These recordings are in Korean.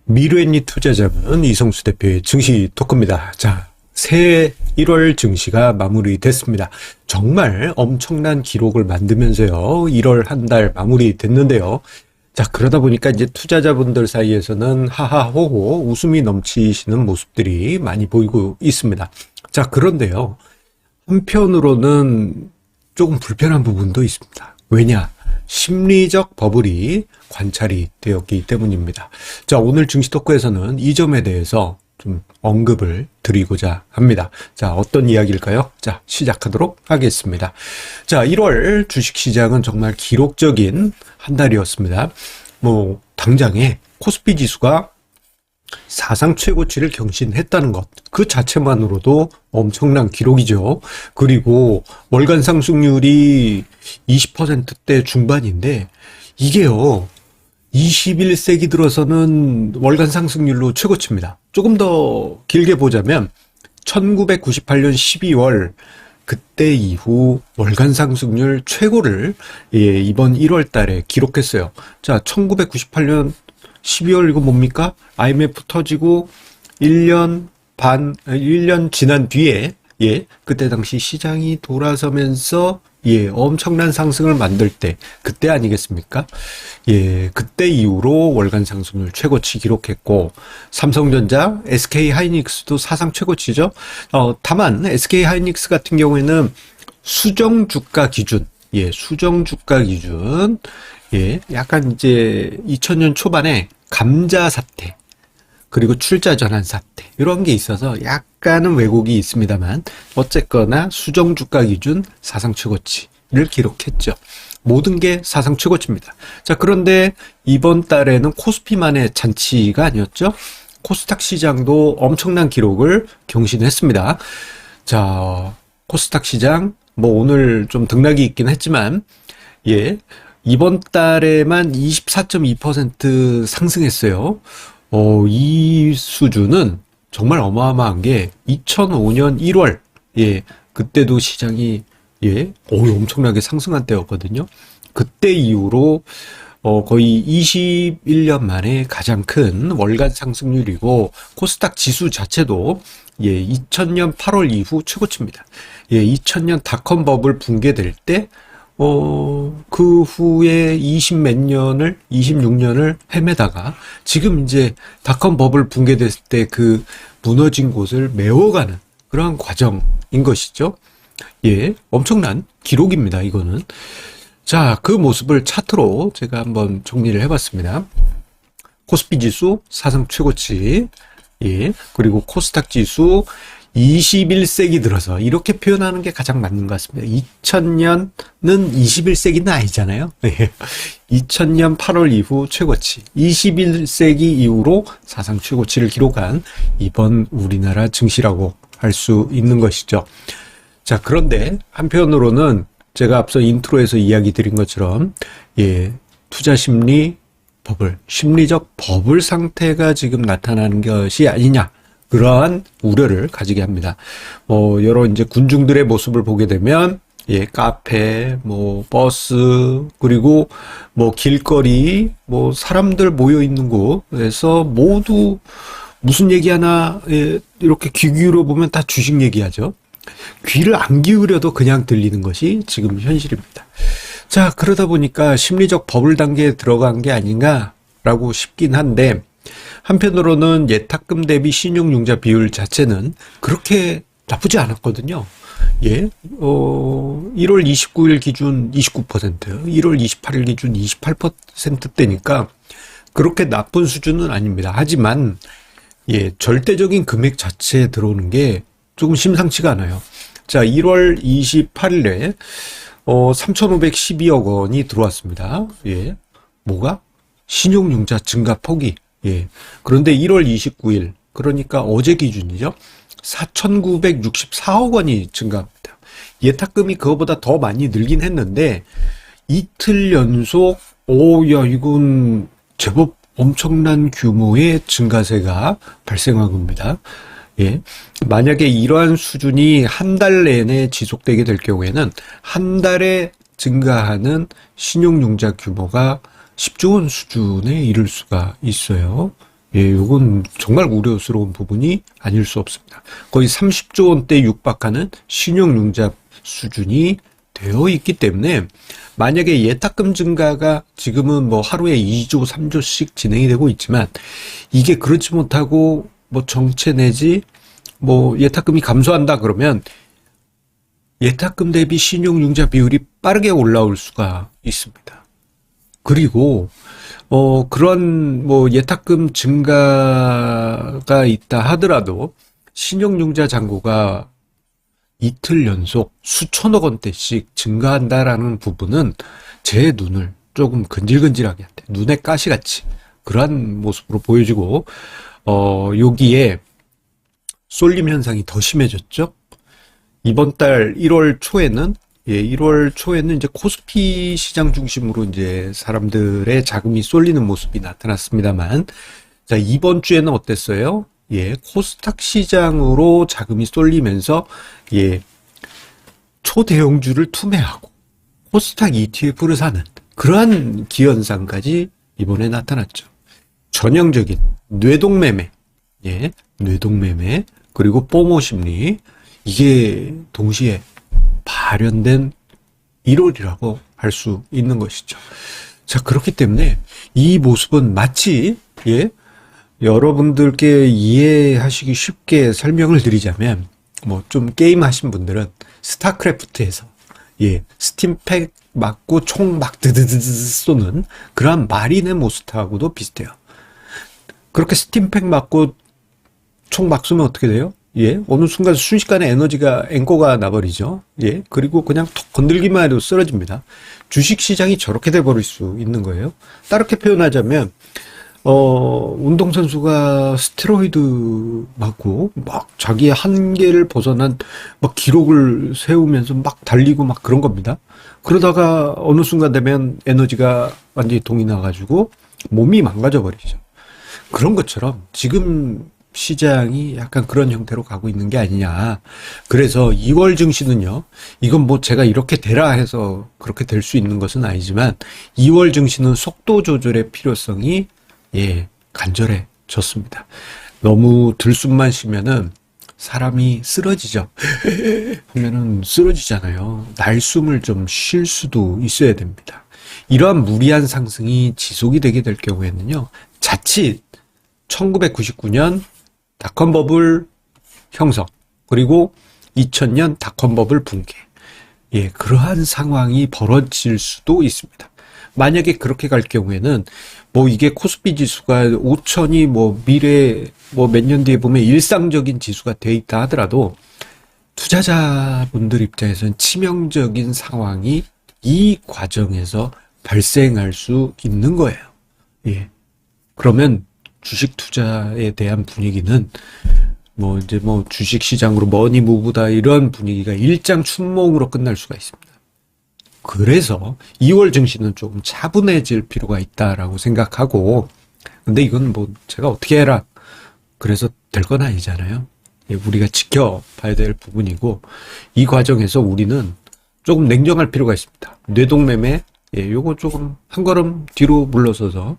미래엔니 투자자문 이성수 대표의 증시 토크입니다. 자, 새해 1월 증시가 마무리됐습니다. 정말 엄청난 기록을 만들면서요. 1월 한 달 마무리됐는데요. 자, 그러다 보니까 이제 투자자분들 사이에서는 하하호호 웃음이 넘치시는 모습들이 많이 보이고 있습니다. 자, 그런데요. 한편으로는 조금 불편한 부분도 있습니다. 왜냐? 심리적 버블이 관찰이 되었기 때문입니다. 자, 오늘 증시 토크에서는 이 점에 대해서 좀 언급을 드리고자 합니다. 자, 어떤 이야기일까요? 자, 시작하도록 하겠습니다. 자, 1월 주식시장은 정말 기록적인 한 달이었습니다. 당장에 코스피 지수가 사상 최고치를 경신했다는 것, 그 자체만으로도 엄청난 기록이죠. 그리고 월간 상승률이 20%대 중반인데 이게요 21세기 들어서는 월간 상승률로 최고치입니다. 조금 더 길게 보자면 1998년 12월 그때 이후 월간 상승률 최고를 이번 1월 달에 기록했어요. 자, 1998년 12월 이거 뭡니까? IMF 터지고 1년 지난 뒤에, 그때 당시 시장이 돌아서면서, 엄청난 상승을 만들 때, 그때 아니겠습니까? 그때 이후로 월간 상승률 최고치 기록했고, 삼성전자, SK 하이닉스도 사상 최고치죠? 다만, SK 하이닉스 같은 경우에는 수정 주가 기준, 약간 이제 2000년 초반에 감자 사태, 그리고 출자 전환 사태, 이런 게 있어서 약간은 왜곡이 있습니다만, 어쨌거나 수정 주가 기준 사상 최고치를 기록했죠. 모든 게 사상 최고치입니다. 자, 그런데 이번 달에는 코스피만의 잔치가 아니었죠. 코스닥 시장도 엄청난 기록을 경신했습니다. 자, 코스닥 시장, 오늘 좀 등락이 있긴 했지만, 이번 달에만 24.2% 상승했어요. 이 수준은 정말 어마어마한 게 2005년 1월, 그때도 시장이, 엄청나게 상승한 때였거든요. 그때 이후로, 거의 21년 만에 가장 큰 월간 상승률이고, 코스닥 지수 자체도, 2000년 8월 이후 최고치입니다. 2000년 닷컴 버블 붕괴될 때, 그 후에 26년을 헤매다가 지금 이제 닷컴 버블 붕괴됐을 때 그 무너진 곳을 메워가는 그러한 과정인 것이죠. 엄청난 기록입니다, 이거는. 자, 그 모습을 차트로 제가 한번 정리를 해봤습니다. 코스피 지수 사상 최고치, 그리고 코스닥 지수 21세기 들어서 이렇게 표현하는 게 가장 맞는 것 같습니다. 2000년은 21세기는 아니잖아요. 2000년 8월 이후 최고치, 21세기 이후로 사상 최고치를 기록한 이번 우리나라 증시라고 할 수 있는 것이죠. 자, 그런데 한편으로는 제가 앞서 인트로에서 이야기 드린 것처럼 투자 심리 버블, 심리적 버블 상태가 지금 나타나는 것이 아니냐, 그러한 우려를 가지게 합니다. 여러 이제 군중들의 모습을 보게 되면, 카페, 버스, 그리고 길거리, 사람들 모여 있는 곳에서 모두 무슨 얘기 하나, 이렇게 귀 기울여 보면 다 주식 얘기하죠. 귀를 안 기울여도 그냥 들리는 것이 지금 현실입니다. 자, 그러다 보니까 심리적 버블 단계에 들어간 게 아닌가라고 싶긴 한데, 한편으로는 예탁금 대비 신용융자 비율 자체는 그렇게 나쁘지 않았거든요. 1월 29일 기준 29%, 1월 28일 기준 28%대니까 그렇게 나쁜 수준은 아닙니다. 하지만 절대적인 금액 자체에 들어오는 게 조금 심상치가 않아요. 자, 1월 28일에 3,512억 원이 들어왔습니다. 뭐가? 신용융자 증가 폭이. 그런데 1월 29일, 그러니까 어제 기준이죠. 4,964억 원이 증가합니다. 예탁금이 그거보다 더 많이 늘긴 했는데, 이틀 연속, 이건 제법 엄청난 규모의 증가세가 발생한 겁니다. 만약에 이러한 수준이 한 달 내내 지속되게 될 경우에는 한 달에 증가하는 신용융자 규모가 10조 원 수준에 이를 수가 있어요. 예, 요건 정말 우려스러운 부분이 아닐 수 없습니다. 거의 30조 원대 육박하는 신용융자 수준이 되어 있기 때문에 만약에 예탁금 증가가 지금은 뭐 하루에 2조, 3조씩 진행이 되고 있지만 이게 그렇지 못하고 뭐 정체 내지 뭐 예탁금이 감소한다 그러면 예탁금 대비 신용융자 비율이 빠르게 올라올 수가 있습니다. 그리고 그런 뭐 예탁금 증가가 있다 하더라도 신용융자 잔고가 이틀 연속 수천억 원대씩 증가한다라는 부분은 제 눈을 조금 근질근질하게 한대. 눈에 가시같이 그러한 모습으로 보여지고 여기에 쏠림 현상이 더 심해졌죠. 이번 달 1월 초에는 1월 초에는 이제 코스피 시장 중심으로 이제 사람들의 자금이 쏠리는 모습이 나타났습니다만, 자, 이번 주에는 어땠어요? 코스닥 시장으로 자금이 쏠리면서, 초대형주를 투매하고, 코스닥 ETF를 사는 그러한 기현상까지 이번에 나타났죠. 전형적인 뇌동매매, 뇌동매매, 그리고 포모 심리, 이게 동시에 발현된 1월이라고 할 수 있는 것이죠. 자, 그렇기 때문에 이 모습은 마치 여러분들께 이해하시기 쉽게 설명을 드리자면 뭐 좀 게임 하신 분들은 스타크래프트에서 스팀팩 맞고 총 막 드드드드 쏘는 그러한 마린의 모습하고도 비슷해요. 그렇게 스팀팩 맞고 총 막 쏘면 어떻게 돼요? 어느 순간 순식간에 에너지가 앵꼬가 나버리죠. 그리고 그냥 톡 건들기만 해도 쓰러집니다. 주식시장이 저렇게 돼버릴 수 있는 거예요. 다르게 표현하자면, 운동선수가 스테로이드 맞고, 막 자기의 한계를 벗어난 막 기록을 세우면서 막 달리고 막 그런 겁니다. 그러다가 어느 순간 되면 에너지가 완전히 동이 나가지고 몸이 망가져버리죠. 그런 것처럼 지금 시장이 약간 그런 형태로 가고 있는 게 아니냐. 그래서 2월 증시는요, 이건 뭐 제가 이렇게 되라 해서 그렇게 될 수 있는 것은 아니지만 2월 증시는 속도 조절의 필요성이 간절해졌습니다. 너무 들숨만 쉬면은 사람이 쓰러지죠. 하면은 쓰러지잖아요. 날숨을 좀 쉴 수도 있어야 됩니다. 이러한 무리한 상승이 지속이 되게 될 경우에는요, 자칫 1999년 닷컴 버블 형성, 그리고 2000년 닷컴 버블 붕괴. 그러한 상황이 벌어질 수도 있습니다. 만약에 그렇게 갈 경우에는, 뭐 이게 코스피 지수가 5천이 뭐 미래, 뭐 몇 년 뒤에 보면 일상적인 지수가 돼 있다 하더라도, 투자자분들 입장에서는 치명적인 상황이 이 과정에서 발생할 수 있는 거예요. 그러면 주식 투자에 대한 분위기는 뭐 이제 뭐 주식 시장으로 머니 무브다 이런 분위기가 일장춘몽으로 끝날 수가 있습니다. 그래서 2월 증시는 조금 차분해질 필요가 있다라고 생각하고, 근데 이건 뭐 제가 어떻게 해라 그래서 될 건 아니잖아요. 우리가 지켜봐야 될 부분이고, 이 과정에서 우리는 조금 냉정할 필요가 있습니다. 뇌동매매 요거 조금 한 걸음 뒤로 물러서서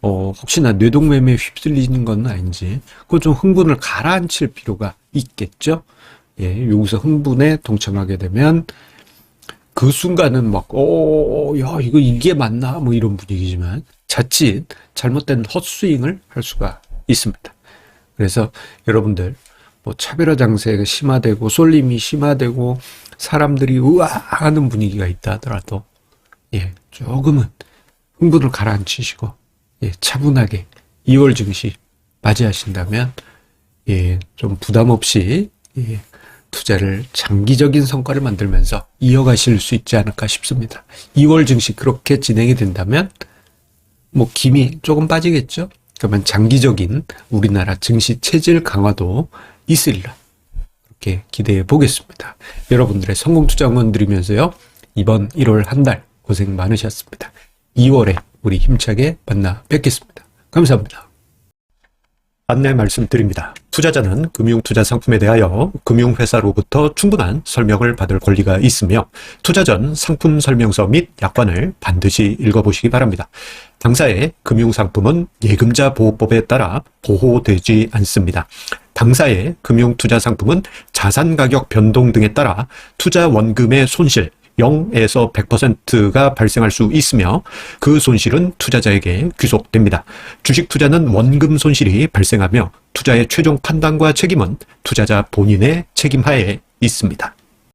혹시나 뇌동매매에 휩쓸리는 건 아닌지 그거 좀 흥분을 가라앉힐 필요가 있겠죠. 여기서 흥분에 동참하게 되면 그 순간은 막 야 이게 맞나 뭐 이런 분위기지만 자칫 잘못된 헛스윙을 할 수가 있습니다. 그래서 여러분들 뭐 차별화 장세가 심화되고 쏠림이 심화되고 사람들이 우아 하는 분위기가 있다 하더라도 조금은 흥분을 가라앉히시고, 차분하게 2월 증시 맞이하신다면, 좀 부담 없이, 투자를 장기적인 성과를 만들면서 이어가실 수 있지 않을까 싶습니다. 2월 증시 그렇게 진행이 된다면, 뭐, 김이 조금 빠지겠죠? 그러면 장기적인 우리나라 증시 체질 강화도 있으리라. 그렇게 기대해 보겠습니다. 여러분들의 성공 투자 응원 드리면서요, 이번 1월 한 달, 고생 많으셨습니다. 2월에 우리 힘차게 만나 뵙겠습니다. 감사합니다. 안내 말씀드립니다. 투자자는 금융투자 상품에 대하여 금융회사로부터 충분한 설명을 받을 권리가 있으며 투자 전 상품 설명서 및 약관을 반드시 읽어보시기 바랍니다. 당사의 금융상품은 예금자 보호법에 따라 보호되지 않습니다. 당사의 금융투자 상품은 자산 가격 변동 등에 따라 투자 원금의 손실 0에서 100%가 발생할 수 있으며 그 손실은 투자자에게 귀속됩니다. 주식 투자는 원금 손실이 발생하며 투자의 최종 판단과 책임은 투자자 본인의 책임하에 있습니다.